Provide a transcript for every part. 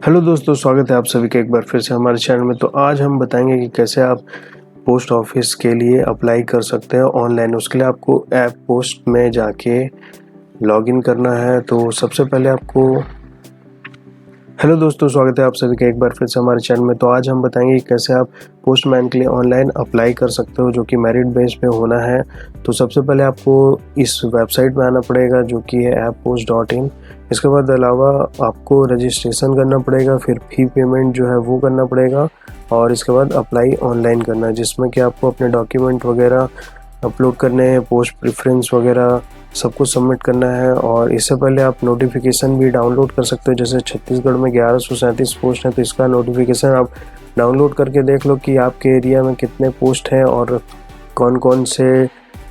Hello दोस्तों, स्वागत है आप सभी का एक बार फिर से हमारे चैनल में। तो आज हम बताएंगे कि कैसे आप पोस्ट ऑफिस के लिए अप्लाई कर सकते हैं ऑनलाइन। उसके लिए आपको ऐप पोस्ट में जाके लॉगिन करना है। तो सबसे पहले आपको हेलो दोस्तों, स्वागत है आप सभी का एक बार फिर से हमारे चैनल में। तो आज हम बताएंगे कि कैसे आप पोस्टमैन के लिए ऑनलाइन अप्लाई कर सकते हो, जो कि मेरिट बेस पे होना है। तो सबसे पहले आपको इस वेबसाइट में आना पड़ेगा, जो कि है apppost.in। इसके बाद अलावा आपको रजिस्ट्रेशन करना पड़ेगा, फिर फी पेमेंट जो है वो करना पड़ेगा, और इसके बाद अप्लाई ऑनलाइन करना है, जिसमें कि आपको अपने डॉक्यूमेंट वगैरह अपलोड करने हैं, पोस्ट प्रेफरेंस वगैरह सब कुछ सबमिट करना है। और इससे पहले आप नोटिफिकेशन भी डाउनलोड कर सकते हो। जैसे छत्तीसगढ़ में 1137 पोस्ट हैं, तो इसका नोटिफिकेशन आप डाउनलोड करके देख लो कि आपके एरिया में कितने पोस्ट हैं और कौन कौन से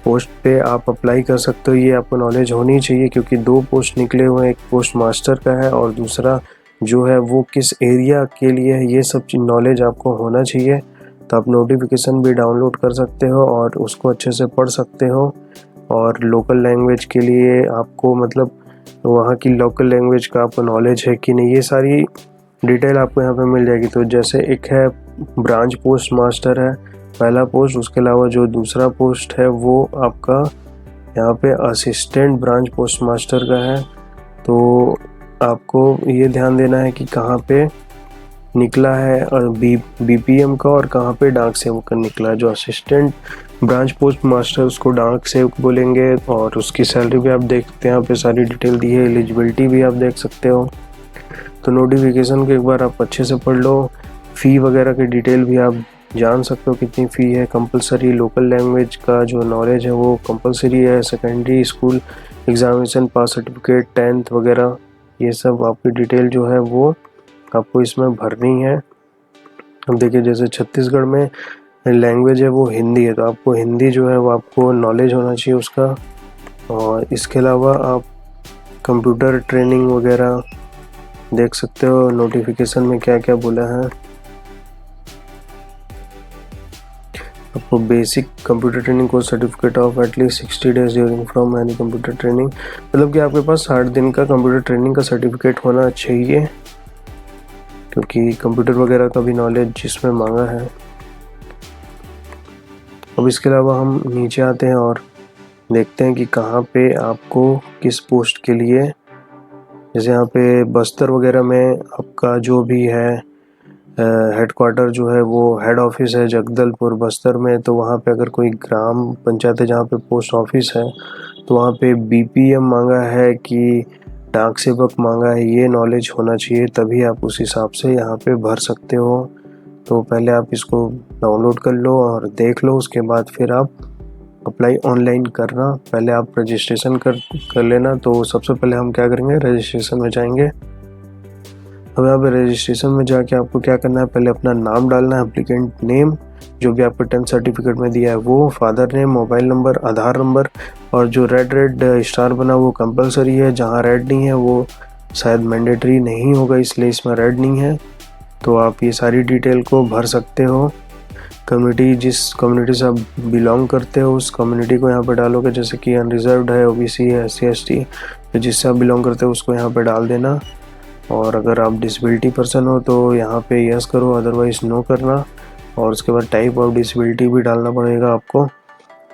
पोस्ट पे आप अप्लाई कर सकते हो। ये आपको नॉलेज होनी चाहिए, क्योंकि 2 पोस्ट निकले हुए हैं, एक पोस्ट मास्टर का है और दूसरा जो है वो किस एरिया के लिए है। ये सब नॉलेज आपको होना चाहिए। तो आप नोटिफिकेशन भी डाउनलोड कर सकते हो और उसको अच्छे से पढ़ सकते हो। और लोकल लैंग्वेज के लिए आपको मतलब वहाँ की लोकल लैंग्वेज का आपको नॉलेज है कि नहीं, ये सारी डिटेल आपको यहाँ पे मिल जाएगी। तो जैसे एक है ब्रांच पोस्ट मास्टर है पहला पोस्ट, उसके अलावा जो दूसरा पोस्ट है वो आपका यहाँ पे असिस्टेंट ब्रांच पोस्ट मास्टर का है। तो आपको ये ध्यान देना है कि कहाँ पे निकला है और बीपीएम का, और कहाँ पे डाक सेवक का निकला है। जो असिस्टेंट ब्रांच पोस्ट मास्टर उसको डाक सेवक बोलेंगे, और उसकी सैलरी भी आप देख सकते हैं, यहाँ पे सारी डिटेल दी है। एलिजिबिलिटी भी आप देख सकते हो। तो नोटिफिकेशन को एक बार आप अच्छे से पढ़ लो। फ़ी वगैरह की डिटेल भी आप जान सकते हो कितनी फ़ी है। कंपलसरी लोकल लैंग्वेज का जो नॉलेज है वो कंपलसरी है। सेकेंडरी स्कूल एग्जामिनेशन पास सर्टिफिकेट 10th वगैरह, ये सब आपकी डिटेल जो है वो आपको इसमें भरनी है। अब देखिए, जैसे छत्तीसगढ़ में लैंग्वेज है वो हिंदी है, तो आपको हिंदी जो है वो आपको नॉलेज होना चाहिए उसका। और इसके अलावा आप कंप्यूटर ट्रेनिंग वगैरह देख सकते हो नोटिफिकेशन में क्या क्या बोला है। आपको basic computer training course certificate of at least 60 days during from any computer training, मतलब कि आपके पास 60 दिन का कंप्यूटर ट्रेनिंग का सर्टिफिकेट होना चाहिए, क्योंकि कंप्यूटर वगैरह का भी नॉलेज जिसमें मांगा है। अब इसके अलावा हम नीचे आते हैं और देखते हैं कि कहाँ पे आपको किस पोस्ट के लिए, जैसे यहाँ पे बस्तर वगैरह में आपका जो भी है हेडक्वार्टर जो है वो हेड ऑफिस है जगदलपुर बस्तर में। तो वहाँ पे अगर कोई ग्राम पंचायत है जहाँ पे पोस्ट ऑफिस है, तो वहाँ पे बीपीएम मांगा है कि डाक सेवक मांगा है, ये नॉलेज होना चाहिए, तभी आप उस हिसाब से यहाँ पे भर सकते हो। तो पहले आप इसको डाउनलोड कर लो और देख लो, उसके बाद फिर आप अप्लाई ऑनलाइन करना। पहले आप रजिस्ट्रेशन कर लेना। तो सबसे पहले हम क्या करेंगे, रजिस्ट्रेशन में जाएंगे। अब यहाँ पे रजिस्ट्रेशन में जाके आपको क्या करना है, पहले अपना नाम डालना है, एप्लीकेंट नेम जो भी आपको 10th सर्टिफिकेट में दिया है वो, फादर नेम, मोबाइल नंबर, आधार नंबर, और जो रेड स्टार बना वो कंपलसरी है। जहाँ रेड नहीं है वो शायद मैंडेटरी नहीं होगा, इसलिए इसमें रेड नहीं है। तो आप ये सारी डिटेल को भर सकते हो। कम्युनिटी, जिस कम्युनिटी से आप बिलोंग करते हो उस कम्युनिटी को यहाँ पे डालोगे, जैसे कि अनरिजर्व्ड है, ओबीसी है, SC ST, तो जिससे आप बिलोंग करते हो उसको यहाँ पे डाल देना। और अगर आप डिसेबिलिटी पर्सन हो तो यहाँ पे यस करो, अदरवाइज़ नो करना। और उसके बाद टाइप ऑफ डिसेबिलिटी भी डालना पड़ेगा आपको,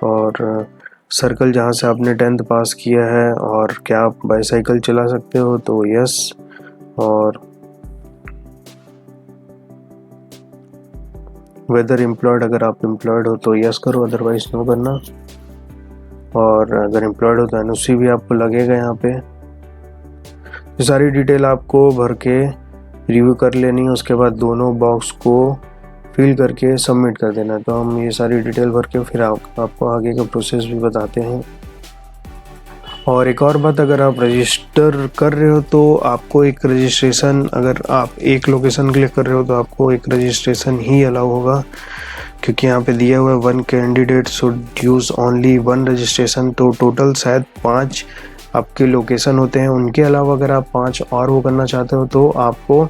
और सर्कल जहाँ से आपने 10th पास किया है, और क्या आप बाईसाइकिल चला सकते हो तो यस, और वेदर एम्प्लॉयड, अगर आप एम्प्लॉयड हो तो यस करो, अदरवाइज नो करना। और अगर एम्प्लॉयड हो तो एनओसी भी आपको लगेगा यहाँ पे। ये सारी डिटेल आपको भर के रिव्यू कर लेनी है। उसके बाद दोनों बॉक्स को फिल करके सबमिट कर देना। तो हम ये सारी डिटेल भर के फिर आपको आगे का प्रोसेस भी बताते हैं। और एक और बात, अगर आप रजिस्टर कर रहे हो तो आपको एक रजिस्ट्रेशन, अगर आप एक लोकेशन के लिए कर रहे हो तो आपको एक रजिस्ट्रेशन ही अलाउ होगा, क्योंकि यहाँ पे दिया हुआ है 1 candidate should use only 1 registration. तो टोटल शायद 5 आपके लोकेशन होते हैं। उनके अलावा अगर आप 5 और वो करना चाहते हो तो आपको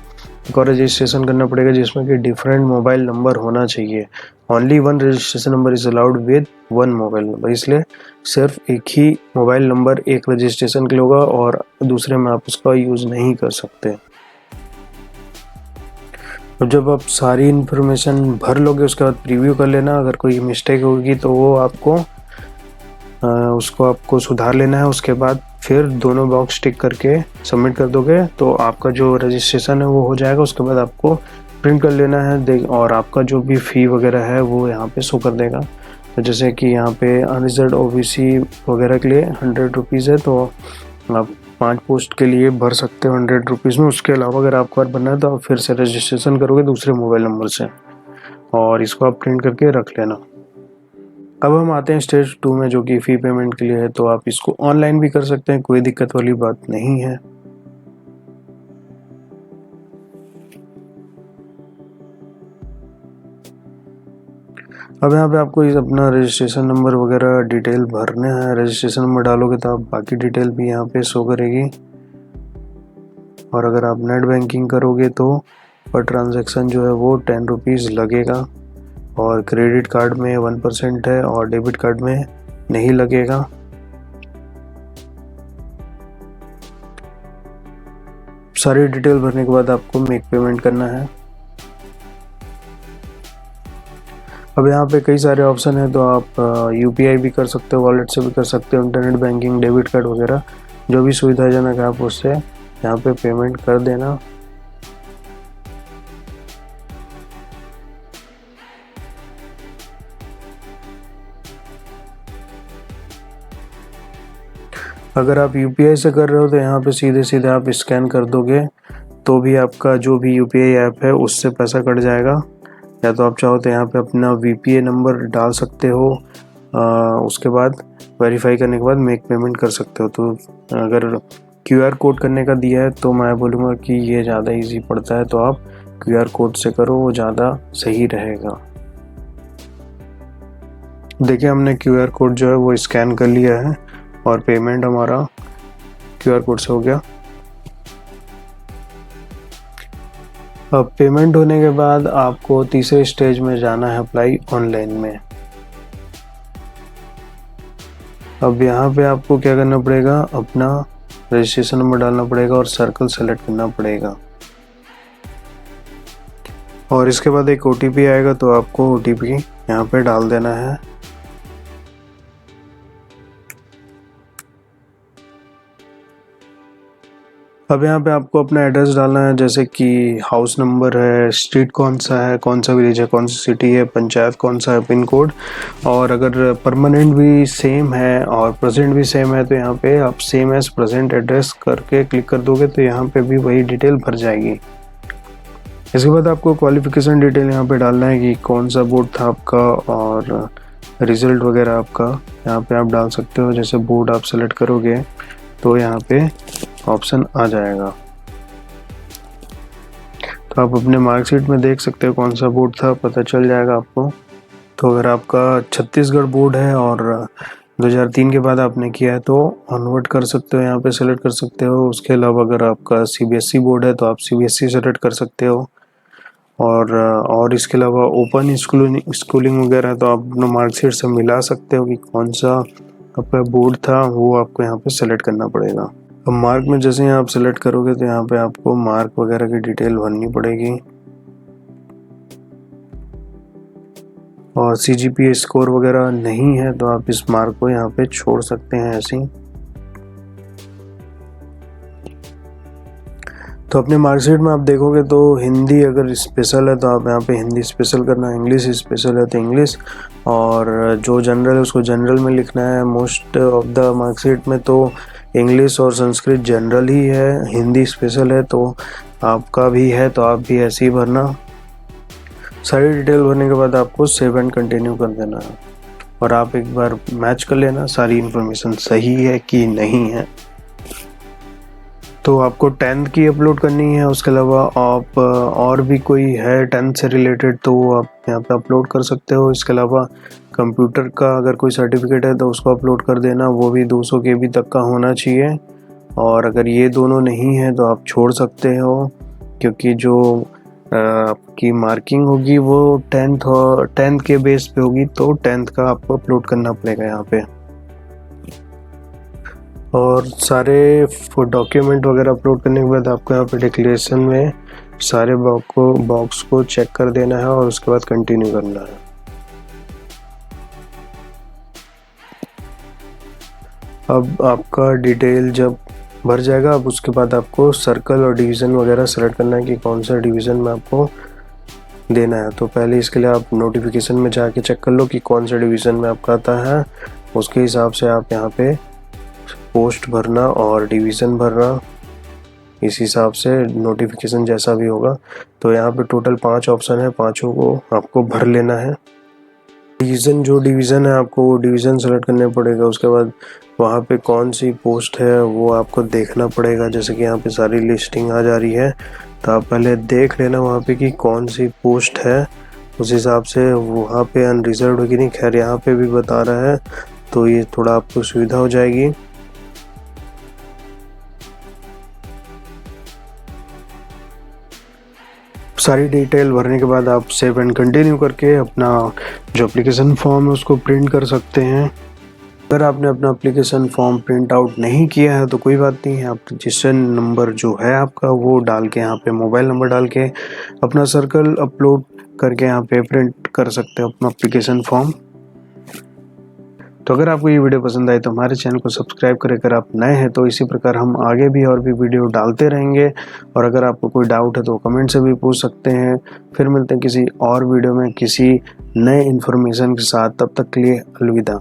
एक और रजिस्ट्रेशन करना पड़ेगा, जिसमें कि डिफरेंट मोबाइल नंबर होना चाहिए। Only 1 registration number is allowed with 1 mobile number, इसलिए सिर्फ एक ही मोबाइल नंबर एक रजिस्ट्रेशन के लिए होगा और दूसरे में आप उसका यूज़ नहीं कर सकते। अब जब आप सारी इन्फॉर्मेशन भर लोगे उसके बाद प्रीव्यू कर लेना। अगर कोई मिस्टेक होगी तो वो उसको आपको सुधार लेना है। उसके बाद फिर दोनों बॉक्स टिक करके सबमिट कर दोगे तो आपका जो रजिस्ट्रेशन है वो हो जाएगा। उसके बाद आपको प्रिंट कर लेना है और आपका जो भी फ़ी वगैरह है वो यहाँ पे शो कर देगा। तो जैसे कि यहाँ पे अनरिजर्व्ड ओबीसी वगैरह के लिए 100 रुपीज़ है, तो आप 5 पोस्ट के लिए भर सकते हो 100 रुपीज़ में। उसके अलावा अगर आपको और बनना है तो आप फिर से रजिस्ट्रेशन करोगे दूसरे मोबाइल नंबर से और इसको आप प्रिंट करके रख लेना। अब हम आते हैं स्टेज 2 में, जो कि फ़ी पेमेंट के लिए है। तो आप इसको ऑनलाइन भी कर सकते हैं, कोई दिक्कत वाली बात नहीं है। अब यहाँ पे आपको इस अपना रजिस्ट्रेशन नंबर वगैरह डिटेल भरने हैं। रजिस्ट्रेशन नंबर डालोगे तो आप बाकी डिटेल भी यहाँ पे शो करेगी। और अगर आप नेट बैंकिंग करोगे तो पर ट्रांजैक्शन जो है वो 10 रुपीज़ लगेगा। और क्रेडिट कार्ड में 1% है और डेबिट कार्ड में नहीं लगेगा। सारी डिटेल भरने के बाद आपको मेक पेमेंट करना है। अब यहाँ पे कई सारे ऑप्शन है, तो आप यूपीआई भी कर सकते हो, वॉलेट से भी कर सकते हो, इंटरनेट बैंकिंग, डेबिट कार्ड वगैरह जो भी सुविधाजनक है आप उससे यहाँ पे पेमेंट कर देना। अगर आप यूपीआई से कर रहे हो तो यहाँ पे सीधे सीधे आप स्कैन कर दोगे तो भी आपका जो भी यूपीआई ऐप है उससे पैसा कट जाएगा। या तो आप चाहो तो यहाँ पे अपना वीपीए नंबर डाल सकते हो। उसके बाद वेरीफाई करने के बाद मेक पेमेंट कर सकते हो। तो अगर क्यूआर कोड करने का दिया है तो मैं बोलूँगा कि ये ज़्यादा इजी पड़ता है, तो आप क्यूआर कोड से करो, वो ज़्यादा सही रहेगा। देखिए हमने क्यूआर कोड जो है वो स्कैन कर लिया है और पेमेंट हमारा क्यूआर कोड से हो गया। अब पेमेंट होने के बाद आपको तीसरे स्टेज में जाना है, अप्लाई ऑनलाइन में। अब यहाँ पे आपको क्या करना पड़ेगा, अपना रजिस्ट्रेशन नंबर डालना पड़ेगा और सर्कल सेलेक्ट करना पड़ेगा। और इसके बाद एक ओटीपी आएगा, तो आपको ओटीपी यहाँ पे डाल देना है। अब यहाँ पे आपको अपना एड्रेस डालना है, जैसे कि हाउस नंबर है, स्ट्रीट कौन सा है, कौन सा विलेज है, कौन सी सिटी है, पंचायत कौन सा है, पिन कोड। और अगर परमानेंट भी सेम है और प्रेजेंट भी सेम है तो यहाँ पे आप सेम एज प्रेजेंट एड्रेस करके क्लिक कर दोगे तो यहाँ पे भी वही डिटेल भर जाएगी। इसके बाद आपको क्वालिफिकेशन डिटेल यहाँ पे डालना है कि कौन सा बोर्ड था आपका और रिजल्ट वगैरह आपका यहाँ पे आप डाल सकते हो। जैसे बोर्ड आप सेलेक्ट करोगे तो यहाँ पे ऑप्शन आ जाएगा, तो आप अपने मार्कशीट में देख सकते हो कौन सा बोर्ड था, पता चल जाएगा आपको। तो अगर आपका छत्तीसगढ़ बोर्ड है और 2003 के बाद आपने किया है तो ऑनवर्ड कर सकते हो, यहाँ पे सेलेक्ट कर सकते हो। उसके अलावा अगर आपका सीबीएसई बोर्ड है तो आप सीबीएसई सेलेक्ट कर सकते हो। और इसके अलावा ओपन स्कूलिंग वगैरह तो आप अपना मार्कशीट से मिला सकते हो कि कौन सा आपका बोर्ड था, वो आपको यहाँ पे सेलेक्ट करना पड़ेगा। अब मार्क में जैसे ही आप सेलेक्ट करोगे तो यहाँ पे आपको मार्क वगैरह की डिटेल भरनी पड़ेगी और सीजीपीए स्कोर वगैरह नहीं है तो आप इस मार्क को यहाँ पे छोड़ सकते हैं ऐसे ही। तो अपने मार्कशीट में आप देखोगे तो हिंदी अगर स्पेशल है तो आप यहाँ पे हिंदी स्पेशल करना, इंग्लिश स्पेशल है तो इंग्लिश, और जो जनरल है उसको जनरल में लिखना है। मोस्ट ऑफ द मार्कशीट में तो इंग्लिश और संस्कृत जनरल ही है, हिंदी स्पेशल है तो आपका भी है तो आप भी ऐसे ही भरना। सारी डिटेल भरने के बाद आपको सेव एंड कंटिन्यू कर देना है और आप एक बार मैच कर लेना सारी इन्फॉर्मेशन सही है कि नहीं है। तो आपको 10th की अपलोड करनी है, उसके अलावा आप और भी कोई है 10th से रिलेटेड तो वो आप यहाँ पे अपलोड कर सकते हो। इसके अलावा कंप्यूटर का अगर कोई सर्टिफिकेट है तो उसको अपलोड कर देना, वो भी 200 KB तक का होना चाहिए। और अगर ये दोनों नहीं है तो आप छोड़ सकते हो, क्योंकि जो आपकी मार्किंग होगी वो 10th के बेस पे होगी, तो 10th का आपको अपलोड करना पड़ेगा यहाँ पे। और सारे डॉक्यूमेंट वगैरह अपलोड करने के बाद आपको यहाँ पे डिक्लेरेशन में सारे बॉक्स को चेक कर देना है और उसके बाद कंटिन्यू करना है। अब आपका डिटेल जब भर जाएगा, अब उसके बाद आपको सर्कल और डिवीज़न वगैरह सेलेक्ट करना है कि कौन सा डिवीज़न में आपको देना है। तो पहले इसके लिए आप नोटिफिकेशन में जाके चेक कर लो कि कौन सा डिवीज़न में आपका आता है, उसके हिसाब से आप यहाँ पे पोस्ट भरना और डिवीज़न भरना, इस हिसाब से नोटिफिकेशन जैसा भी होगा। तो यहाँ पे टोटल 5 ऑप्शन है, पाँचों को आपको भर लेना है। जो डिवीज़न है आपको वो डिवीज़न सेलेक्ट करने पड़ेगा। उसके बाद वहाँ पे कौन सी पोस्ट है वो आपको देखना पड़ेगा। जैसे कि यहाँ पे सारी लिस्टिंग आ जा रही है, तो आप पहले देख लेना वहाँ पे कि कौन सी पोस्ट है, उस हिसाब से वहाँ पे अनरिजर्व होगी नहीं। खैर यहाँ पे भी बता रहा है, तो ये थोड़ा आपको सुविधा हो जाएगी। सारी डिटेल भरने के बाद आप सेव एंड कंटिन्यू करके अपना जो एप्लीकेशन फॉर्म है उसको प्रिंट कर सकते हैं। अगर आपने अपना एप्लीकेशन फॉर्म प्रिंट आउट नहीं किया है तो कोई बात नहीं है, आप रजिस्ट्रेशन नंबर जो है आपका वो डाल के यहाँ पे मोबाइल नंबर डाल के अपना सर्कल अपलोड करके यहाँ पे प्रिंट कर सकते हो अपना एप्लीकेशन फॉर्म। तो अगर आपको ये वीडियो पसंद आए तो हमारे चैनल को सब्सक्राइब करें। अगर आप नए हैं तो इसी प्रकार हम आगे भी और भी वीडियो डालते रहेंगे। और अगर आपको कोई डाउट है तो कमेंट से भी पूछ सकते हैं। फिर मिलते हैं किसी और वीडियो में किसी नए इन्फॉर्मेशन के साथ, तब तक के लिए अलविदा।